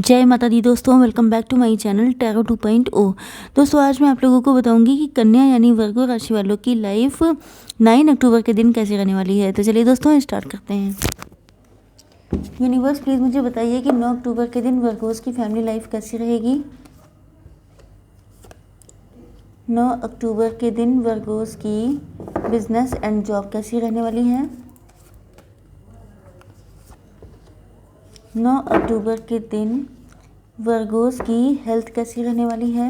जय माता दी दोस्तों, welcome back to my channel tarot 2.0। दोस्तों आज मैं आप लोगों को बताऊंगी कि कन्या यानी वर्गो राशि वालों की लाइफ 9 अक्टूबर के दिन कैसे रहने वाली है। तो चलिए दोस्तों स्टार्ट करते हैं। यूनिवर्स प्लीज़ मुझे बताइए कि 9 अक्टूबर के दिन वर्गोस की फैमिली लाइफ कैसी रहेगी। 9 अक्टूबर के दिन वर्गोस की बिजनेस एंड जॉब कैसी रहने वाली है। 9 अक्टूबर के दिन वर्गोस की हेल्थ कैसी रहने वाली है।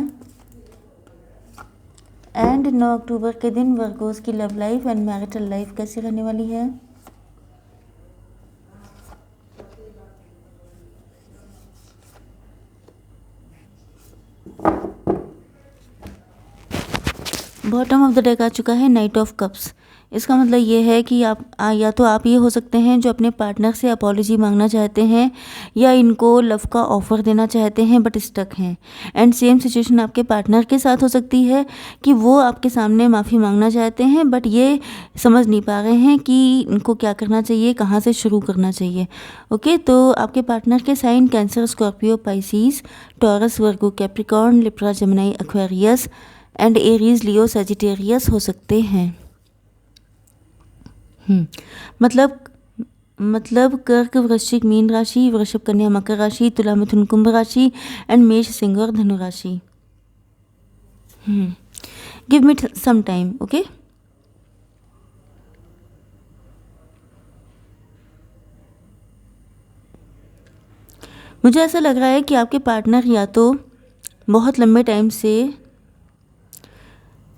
एंड 9 अक्टूबर के दिन वर्गोस की love life and marital life कैसी रहने वाली है। बॉटम ऑफ द डेक आ चुका है नाइट ऑफ कप्स। इसका मतलब ये है कि या तो आप ये हो सकते हैं जो अपने पार्टनर से अपॉलॉजी मांगना चाहते हैं या इनको लव का ऑफ़र देना चाहते हैं बट स्टक हैं। एंड सेम सिचुएशन आपके पार्टनर के साथ हो सकती है कि वो आपके सामने माफ़ी मांगना चाहते हैं बट ये समझ नहीं पा रहे हैं कि इनको क्या करना चाहिए, कहाँ से शुरू करना चाहिए। ओके, तो आपके पार्टनर के sign Cancer, Scorpio, Pisces, Taurus, Virgo, Capricorn, Libra, Gemini, Aquarius and Aries, Leo, Sagittarius हो सकते हैं। मतलब कर्क, वृश्चिक, मीन राशि, वृषभ, कन्या, मकर राशि, तुला, मिथुन, कुंभ राशि एंड मेष, सिंह और धनु राशि। Give me some time. Okay, मुझे ऐसा लग रहा है कि आपके पार्टनर या तो बहुत लंबे टाइम से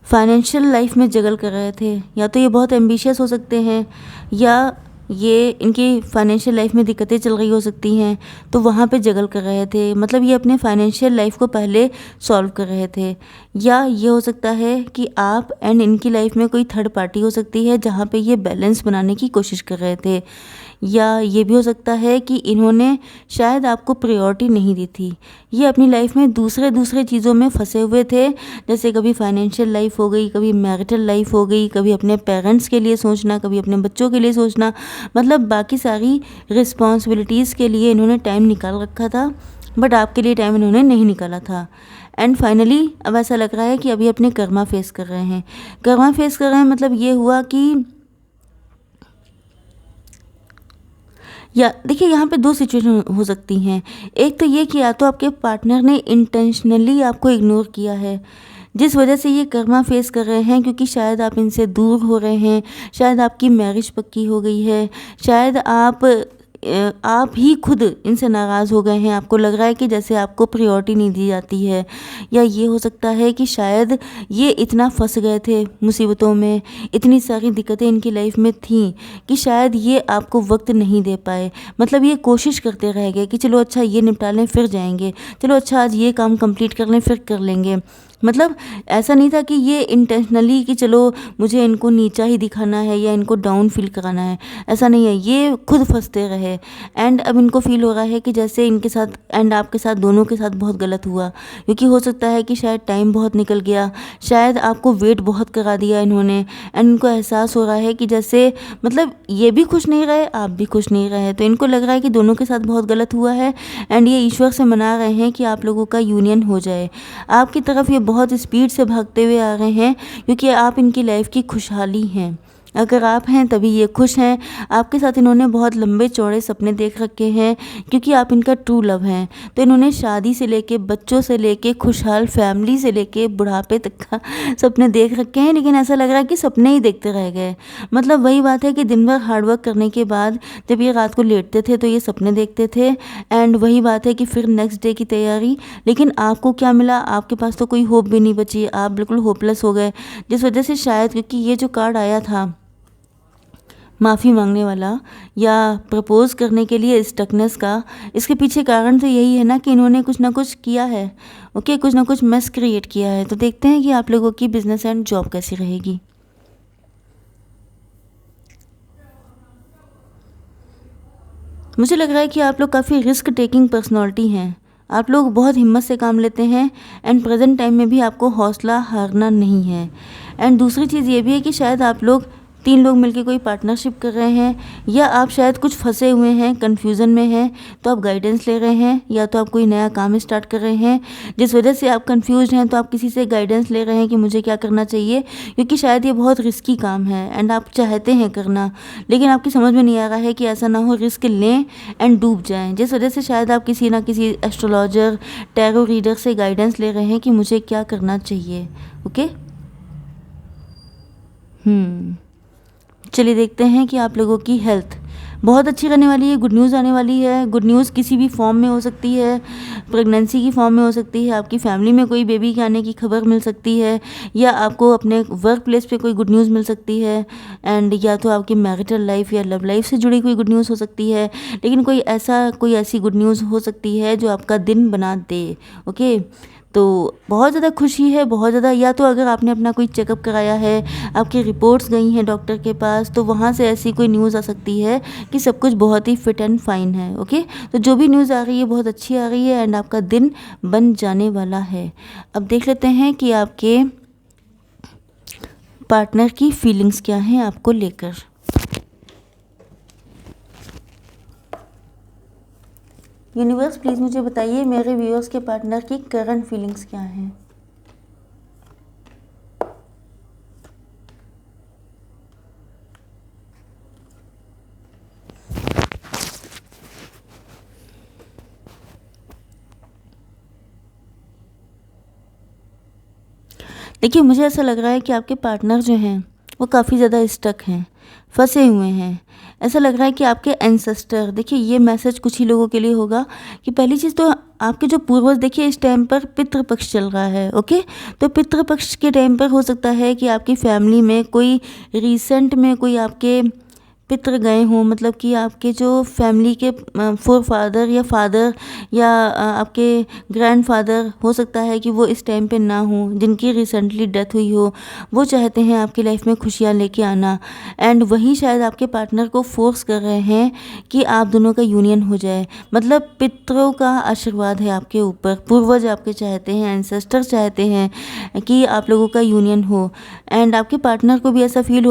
फाइनेंशियल लाइफ में जगल कर रहे थे, या तो ये बहुत एम्बिशियस हो सकते हैं या ये इनकी फाइनेंशियल लाइफ में दिक्कतें चल रही हो सकती हैं तो वहाँ पे जगल कर रहे थे। मतलब ये अपने फाइनेंशियल लाइफ को पहले सॉल्व कर रहे थे। या ये हो सकता है कि आप एंड इनकी लाइफ में कोई थर्ड पार्टी हो सकती है जहाँ पे ये बैलेंस बनाने की कोशिश कर रहे थे। या ये भी हो सकता है कि इन्होंने शायद आपको प्रायोरिटी नहीं दी थी। ये अपनी लाइफ में दूसरे चीज़ों में फंसे हुए थे, जैसे कभी फाइनेंशियल लाइफ हो गई, कभी मैरिटल लाइफ हो गई, कभी अपने पेरेंट्स के लिए सोचना, कभी अपने बच्चों के लिए सोचना। मतलब बाकी सारी रिस्पॉन्सिबिलिटीज़ के लिए इन्होंने टाइम निकाल रखा था बट आपके लिए टाइम इन्होंने नहीं निकाला था। एंड फाइनली अब ऐसा लग रहा है कि अभी अपने कर्मा फेस कर रहे हैं। मतलब ये हुआ कि या देखिए यहाँ पे दो सिचुएशन हो सकती हैं। एक तो ये कि या तो आपके पार्टनर ने इंटेंशनली आपको इग्नोर किया है जिस वजह से ये कर्मा फेस कर रहे हैं, क्योंकि शायद आप इनसे दूर हो रहे हैं, शायद आपकी मैरिज पक्की हो गई है, शायद आप ही खुद इनसे नाराज़ हो गए हैं। आपको लग रहा है कि जैसे आपको प्रायोरिटी नहीं दी जाती है। या ये हो सकता है कि शायद ये इतना फंस गए थे मुसीबतों में, इतनी सारी दिक्कतें इनकी लाइफ में थीं कि शायद ये आपको वक्त नहीं दे पाए। मतलब ये कोशिश करते रह गए कि चलो अच्छा ये निपटा लें फिर जाएंगे, चलो अच्छा आज ये काम कंप्लीट कर लें फिर कर लेंगे। मतलब ऐसा नहीं था कि ये इंटेंशनली कि चलो मुझे इनको नीचा ही दिखाना है या इनको डाउन फील कराना है, ऐसा नहीं है। ये खुद फंसते रहे एंड अब इनको फील हो रहा है कि जैसे इनके साथ एंड आपके साथ दोनों के साथ बहुत गलत हुआ, क्योंकि हो सकता है कि शायद टाइम बहुत निकल गया, शायद आपको वेट बहुत करा दिया इन्होंने एंड इनको एहसास हो रहा है कि जैसे मतलब ये भी खुश नहीं रहे, आप भी खुश नहीं रहे, तो इनको लग रहा है कि दोनों के साथ बहुत गलत हुआ है एंड ये ईश्वर से मना रहे हैं कि आप लोगों का यूनियन हो जाए। आपकी तरफ ये बहुत स्पीड से भागते हुए आ रहे हैं क्योंकि आप इनकी लाइफ की खुशहाली हैं। अगर आप हैं तभी ये खुश हैं। आपके साथ इन्होंने बहुत लंबे चौड़े सपने देख रखे हैं क्योंकि आप इनका ट्रू लव हैं। तो इन्होंने शादी से लेके, बच्चों से लेके, खुशहाल फैमिली से लेके बुढ़ापे तक का सपने देख रखे हैं, लेकिन ऐसा लग रहा है कि सपने ही देखते रह गए। मतलब वही बात है कि दिन भर हार्डवर्क करने के बाद जब ये रात को लेटते थे तो ये सपने देखते थे एंड वही बात है कि फिर नेक्स्ट डे की तैयारी। लेकिन आपको क्या मिला? आपके पास तो कोई होप भी नहीं बची, आप बिल्कुल होपलेस हो गए, जिस वजह से शायद क्योंकि ये जो कार्ड आया था माफ़ी मांगने वाला या प्रपोज़ करने के लिए स्टकनेस का, इसके पीछे कारण तो यही है ना कि इन्होंने कुछ ना कुछ किया है। ओके, कुछ ना कुछ मेस क्रिएट किया है। तो देखते हैं कि आप लोगों की बिजनेस एंड जॉब कैसी रहेगी। मुझे लग रहा है कि आप लोग काफ़ी रिस्क टेकिंग पर्सनालिटी हैं। आप लोग बहुत हिम्मत से काम लेते हैं एंड प्रेजेंट टाइम में भी आपको हौसला हारना नहीं है। एंड दूसरी चीज़ ये भी है कि शायद आप लोग 3 लोग मिलके कोई पार्टनरशिप कर रहे हैं, या आप शायद कुछ फंसे हुए हैं, कन्फ्यूज़न में हैं, तो आप गाइडेंस ले रहे हैं, या तो आप कोई नया काम स्टार्ट कर रहे हैं जिस वजह से आप कन्फ्यूज़्ड हैं, तो आप किसी से गाइडेंस ले रहे हैं कि मुझे क्या करना चाहिए, क्योंकि शायद ये बहुत रिस्की काम है एंड आप चाहते हैं करना, लेकिन आपकी समझ में नहीं आ रहा है कि ऐसा ना हो रिस्क लें एंड डूब जाएं, जिस वजह से शायद आप किसी ना किसी एस्ट्रोलॉजर, टैरो रीडर से गाइडेंस ले रहे हैं कि मुझे क्या करना चाहिए। ओके, चलिए देखते हैं कि आप लोगों की हेल्थ बहुत अच्छी रहने वाली है। गुड न्यूज़ आने वाली है। गुड न्यूज़ किसी भी फॉर्म में हो सकती है, प्रेगनेंसी की फॉर्म में हो सकती है, आपकी फैमिली में कोई बेबी के आने की खबर मिल सकती है, या आपको अपने वर्क प्लेस पे कोई गुड न्यूज़ मिल सकती है, एंड या तो आपकी मैरिटल लाइफ या लव लाइफ से जुड़ी कोई गुड न्यूज़ हो सकती है, लेकिन कोई ऐसी गुड न्यूज़ हो सकती है जो आपका दिन बना दे। ओके, तो बहुत ज़्यादा खुशी है, बहुत ज़्यादा, या तो अगर आपने अपना कोई चेकअप कराया है, आपकी रिपोर्ट्स गई हैं डॉक्टर के पास, तो वहाँ से ऐसी कोई न्यूज़ आ सकती है कि सब कुछ बहुत ही फिट एंड फाइन है। ओके, तो जो भी न्यूज़ आ रही है बहुत अच्छी आ रही है एंड आपका दिन बन जाने वाला है। अब देख लेते हैं कि आपके पार्टनर की फीलिंग्स क्या हैं आपको लेकर। यूनिवर्स प्लीज़ मुझे बताइए मेरे व्यूअर्स के पार्टनर की करंट फीलिंग्स क्या हैं। देखिए, मुझे ऐसा लग रहा है कि आपके पार्टनर जो हैं वो काफ़ी ज़्यादा स्टक हैं, फंसे हुए हैं। ऐसा लग रहा है कि आपके एंसेस्टर, देखिए ये मैसेज कुछ ही लोगों के लिए होगा कि पहली चीज़ तो आपके जो पूर्वज, देखिए इस टाइम पर पितृपक्ष चल रहा है। ओके, तो पितृपक्ष के टाइम पर हो सकता है कि आपकी फैमिली में कोई रिसेंट में कोई आपके पितृ गए हों, मतलब कि आपके जो फैमिली के फोर फादर या फादर या आपके ग्रैंडफादर, हो सकता है कि वो इस टाइम पे ना हो, जिनकी रिसेंटली डेथ हुई हो, वो चाहते हैं आपकी लाइफ में खुशियाँ लेके आना, एंड वही शायद आपके पार्टनर को फोर्स कर रहे हैं कि आप दोनों का यूनियन हो जाए। मतलब पितरों का आशीर्वाद है आपके ऊपर, पूर्वज आपके चाहते हैं, एंसेस्टर चाहते हैं कि आप लोगों का यूनियन हो, एंड आपके पार्टनर को भी ऐसा फील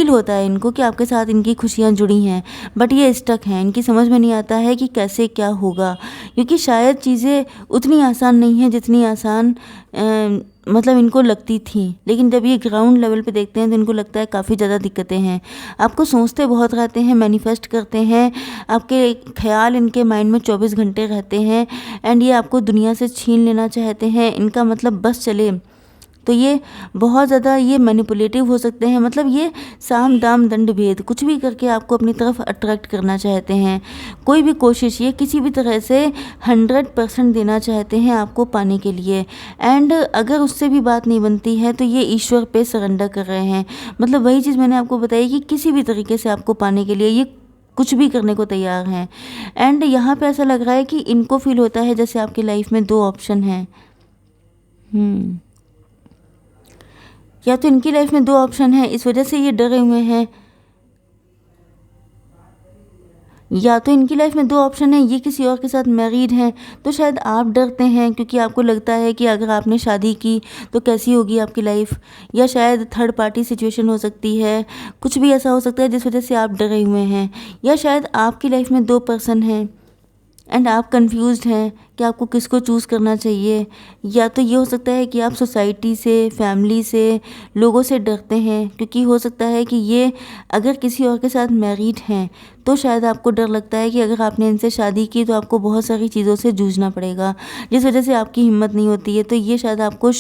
होता है इनको कि आपके साथ इनकी खुशियाँ जुड़ी हैं, बट ये स्टक हैं, इनकी समझ में नहीं आता है कि कैसे क्या होगा, क्योंकि शायद चीज़ें उतनी आसान नहीं हैं जितनी आसान मतलब इनको लगती थी, लेकिन जब ये ग्राउंड लेवल पे देखते हैं तो इनको लगता है काफ़ी ज़्यादा दिक्कतें हैं। आपको सोचते बहुत रहते हैं, मैनिफेस्ट करते हैं, आपके ख्याल इनके माइंड में 24 घंटे रहते हैं, एंड ये आपको दुनिया से छीन लेना चाहते हैं। इनका मतलब बस चले, तो ये बहुत ज़्यादा ये मैनिपुलेटिव हो सकते हैं। मतलब ये साम दाम दंड भेद कुछ भी करके आपको अपनी तरफ अट्रैक्ट करना चाहते हैं। कोई भी कोशिश ये किसी भी तरह से 100% देना चाहते हैं आपको पाने के लिए, एंड अगर उससे भी बात नहीं बनती है तो ये ईश्वर पे सरेंडर कर रहे हैं। मतलब वही चीज़ मैंने आपको बताई कि किसी भी तरीके से आपको पाने के लिए ये कुछ भी करने को तैयार हैं। एंड यहाँ पे ऐसा लग रहा है कि इनको फील होता है जैसे आपकी लाइफ में 2 ऑप्शन हैं। या तो इनकी लाइफ में 2 ऑप्शन है, इस वजह से ये डरे हुए हैं, या तो इनकी लाइफ में 2 ऑप्शन है, ये किसी और के साथ मैरिड हैं, तो शायद आप डरते हैं क्योंकि आपको लगता है कि अगर आपने शादी की तो कैसी होगी आपकी लाइफ, या शायद थर्ड पार्टी सिचुएशन हो सकती है, कुछ भी ऐसा हो सकता है जिस वजह से आप डरे हुए हैं, या शायद आपकी लाइफ में 2 पर्सन हैं एंड आप कंफ्यूज्ड हैं कि आपको किसको चूज़ करना चाहिए। या तो ये हो सकता है कि आप सोसाइटी से, फैमिली से, लोगों से डरते हैं, क्योंकि हो सकता है कि ये अगर किसी और के साथ मैरिड हैं तो शायद आपको डर लगता है कि अगर आपने इनसे शादी की तो आपको बहुत सारी चीज़ों से जूझना पड़ेगा, जिस वजह से आपकी हिम्मत नहीं होती है। तो ये शायद आपको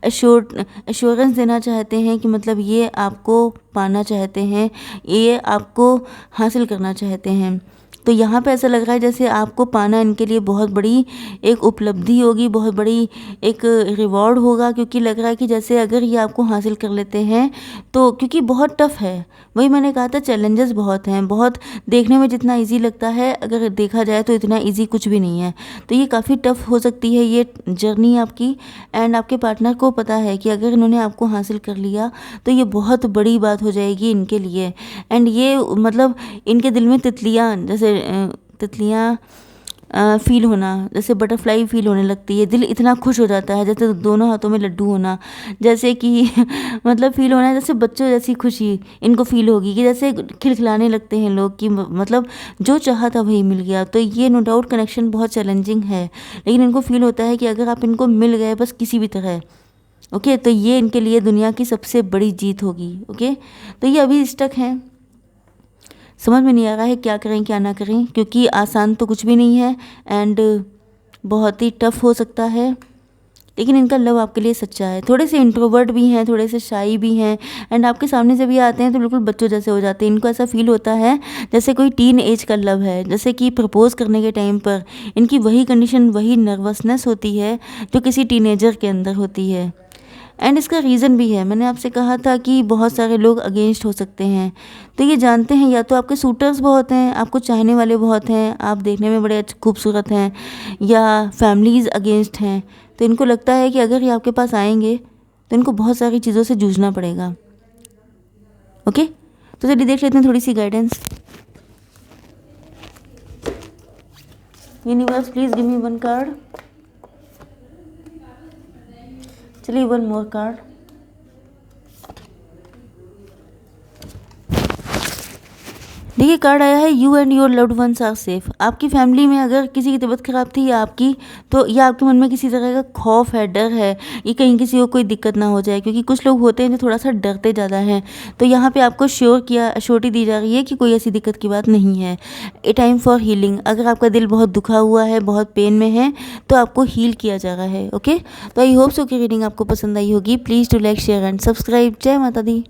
एश्योरेंस देना चाहते हैं कि मतलब ये आपको पाना चाहते हैं, ये आपको हासिल करना चाहते हैं। तो यहाँ पे ऐसा लग रहा है जैसे आपको पाना इनके लिए बहुत बड़ी एक उपलब्धि होगी, बहुत बड़ी एक रिवॉर्ड होगा, क्योंकि लग रहा है कि जैसे अगर ये आपको हासिल कर लेते हैं तो, क्योंकि बहुत टफ है, वही मैंने कहा था चैलेंजेस बहुत हैं, बहुत देखने में जितना इजी लगता है अगर देखा जाए तो इतना इजी कुछ भी नहीं है। तो ये काफ़ी टफ हो सकती है ये जर्नी आपकी, एंड आपके पार्टनर को पता है कि अगर इन्होंने आपको हासिल कर लिया तो ये बहुत बड़ी बात हो जाएगी इनके लिए, एंड ये मतलब इनके दिल में तितलियाँ फील होना, जैसे बटरफ्लाई फील होने लगती है, दिल इतना खुश हो जाता है जैसे दोनों हाथों में लड्डू होना, जैसे कि मतलब फील होना है जैसे बच्चों जैसी खुशी इनको फील होगी कि जैसे खिलखिलाने लगते हैं लोग कि मतलब जो चाहा था वही मिल गया। तो ये नो डाउट कनेक्शन बहुत चैलेंजिंग है, लेकिन इनको फील होता है कि अगर आप इनको मिल गए बस किसी भी तरह, ओके, तो ये इनके लिए दुनिया की सबसे बड़ी जीत होगी। ओके, तो ये अभी स्टक हैं, समझ में नहीं आ रहा है क्या करें क्या ना करें, क्योंकि आसान तो कुछ भी नहीं है एंड बहुत ही टफ हो सकता है, लेकिन इनका लव आपके लिए सच्चा है। थोड़े से इंट्रोवर्ट भी हैं, थोड़े से शाई भी हैं एंड आपके सामने जब ये आते हैं तो बिल्कुल बच्चों जैसे हो जाते हैं। इनको ऐसा फील होता है जैसे कोई टीन एज का लव है, जैसे कि प्रपोज करने के टाइम पर इनकी वही कंडीशन, वही नर्वसनेस होती है जो किसी टीनेजर के अंदर होती है। एंड इसका रीज़न भी है, मैंने आपसे कहा था कि बहुत सारे लोग अगेंस्ट हो सकते हैं। तो ये जानते हैं या तो आपके सूटर्स बहुत हैं, आपको चाहने वाले बहुत हैं, आप देखने में बड़े खूबसूरत हैं, या फैमिलीज़ अगेंस्ट हैं। तो इनको लगता है कि अगर ये आपके पास आएंगे तो इनको बहुत सारी चीज़ों से जूझना पड़ेगा। ओके, तो चलिए देख लेते हैं थोड़ी सी guidance. Universe please give me one card. चलिए वन मोर कार्ड। देखिए कार्ड आया है you and your loved ones are safe. आपकी फैमिली में अगर किसी की तबीयत खराब थी या आपकी, तो या आपके मन में किसी तरह का खौफ है, डर है, ये कहीं किसी को कोई दिक्कत ना हो जाए, क्योंकि कुछ लोग होते हैं जो थोड़ा सा डरते ज़्यादा हैं। तो यहाँ पे आपको श्योरिटी दी जा रही है कि कोई ऐसी दिक्कत की बात नहीं है। ए टाइम फॉर हीलिंग, अगर आपका दिल बहुत दुखा हुआ है, बहुत पेन में है, तो आपको हील किया जा रहा है। ओके, तो आई होप सो कि रीडिंग आपको पसंद आई होगी। Please to like share and subscribe. जय माता दी।